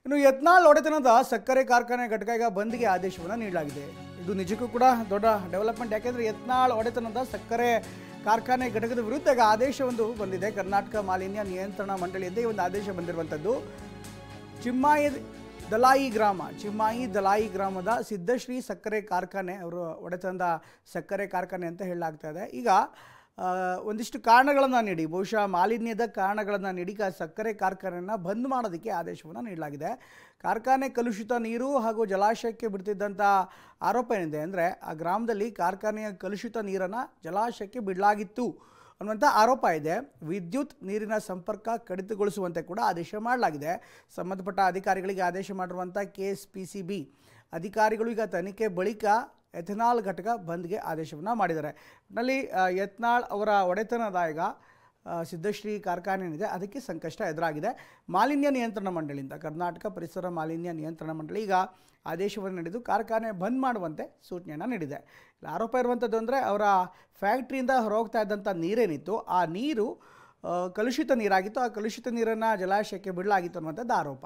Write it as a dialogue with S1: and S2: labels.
S1: ಇನ್ನು ಯತ್ನಾಳ್ ಒಡೆತನದ ಸಕ್ಕರೆ ಕಾರ್ಖಾನೆ ಘಟಕ ಈಗ ಬಂದ್ಗೆ ಆದೇಶವನ್ನು ನೀಡಲಾಗಿದೆ. ಇದು ನಿಜಕ್ಕೂ ಕೂಡ ದೊಡ್ಡ ಡೆವಲಪ್ಮೆಂಟ್. ಯಾಕೆಂದರೆ ಯತ್ನಾಳ್ ಒಡೆತನದ ಸಕ್ಕರೆ ಕಾರ್ಖಾನೆ ಘಟಕದ ವಿರುದ್ಧ ಈಗ ಆದೇಶವೊಂದು ಬಂದಿದೆ. ಕರ್ನಾಟಕ ಮಾಲಿನ್ಯ ನಿಯಂತ್ರಣ ಮಂಡಳಿಯಿಂದ ಈ ಒಂದು ಆದೇಶ ಬಂದಿರುವಂಥದ್ದು. ಚಿಮ್ಮಾಯಿ ದಲಾಯಿ ಗ್ರಾಮದ ಸಿದ್ದಶ್ರೀ ಸಕ್ಕರೆ ಕಾರ್ಖಾನೆ ಅವರು ಒಡೆತನದ ಸಕ್ಕರೆ ಕಾರ್ಖಾನೆ ಅಂತ ಹೇಳಲಾಗ್ತಾ ಇದೆ. ಈಗ ಒಂದಿಷ್ಟು ಕಾರಣಗಳನ್ನು ನೀಡಿ, ಬಹುಶಃ ಮಾಲಿನ್ಯದ ಕಾರಣಗಳನ್ನು ನೀಡಿ ಸಕ್ಕರೆ ಕಾರ್ಖಾನೆಯನ್ನು ಬಂದ್ ಮಾಡೋದಕ್ಕೆ ಆದೇಶವನ್ನು ನೀಡಲಾಗಿದೆ. ಕಾರ್ಖಾನೆ ಕಲುಷಿತ ನೀರು ಹಾಗೂ ಜಲಾಶಯಕ್ಕೆ ಬಿಡ್ತಿದ್ದಂಥ ಆರೋಪ ಏನಿದೆ ಅಂದರೆ, ಆ ಗ್ರಾಮದಲ್ಲಿ ಕಾರ್ಖಾನೆಯ ಕಲುಷಿತ ನೀರನ್ನು ಜಲಾಶಯಕ್ಕೆ ಬಿಡಲಾಗಿತ್ತು ಅನ್ನುವಂಥ ಆರೋಪ ಇದೆ. ವಿದ್ಯುತ್ ನೀರಿನ ಸಂಪರ್ಕ ಕಡಿತಗೊಳಿಸುವಂತೆ ಕೂಡ ಆದೇಶ ಮಾಡಲಾಗಿದೆ. ಸಂಬಂಧಪಟ್ಟ ಅಧಿಕಾರಿಗಳಿಗೆ ಆದೇಶ ಮಾಡಿರುವಂಥ KSPCB ಅಧಿಕಾರಿಗಳು ಈಗ ತನಿಖೆ ಬಳಿಕ ಎಥೆನಾಲ್ ಘಟಕ ಬಂದ್ಗೆ ಆದೇಶವನ್ನು ಮಾಡಿದ್ದಾರೆ. ನಲ್ಲಿ ಯತ್ನಾಳ್ ಅವರ ಒಡೆತನದ ಈಗ ಸಿದ್ದಶ್ರೀ ಕಾರ್ಖಾನೆ ಏನಿದೆ ಅದಕ್ಕೆ ಸಂಕಷ್ಟ ಎದುರಾಗಿದೆ. ಮಾಲಿನ್ಯ ನಿಯಂತ್ರಣ ಮಂಡಳಿಯಿಂದ, ಕರ್ನಾಟಕ ಪರಿಸರ ಮಾಲಿನ್ಯ ನಿಯಂತ್ರಣ ಮಂಡಳಿ ಈಗ ಆದೇಶವನ್ನು ನೀಡಿದ್ದು ಕಾರ್ಖಾನೆ ಬಂದ್ ಮಾಡುವಂತೆ ಸೂಚನೆಯನ್ನು ನೀಡಿದೆ. ಇಲ್ಲಿ ಆರೋಪ ಇರುವಂಥದ್ದು ಅಂದರೆ, ಅವರ ಫ್ಯಾಕ್ಟ್ರಿಯಿಂದ ಹೊರಗೋಗ್ತಾ ಇದ್ದಂಥ ನೀರೇನಿತ್ತು ಆ ನೀರು ಕಲುಷಿತ ನೀರಾಗಿತ್ತು. ಆ ಕಲುಷಿತ ನೀರನ್ನು ಜಲಾಶಯಕ್ಕೆ ಬಿಡಲಾಗಿತ್ತು ಅನ್ನುವಂಥದ್ದು ಆರೋಪ.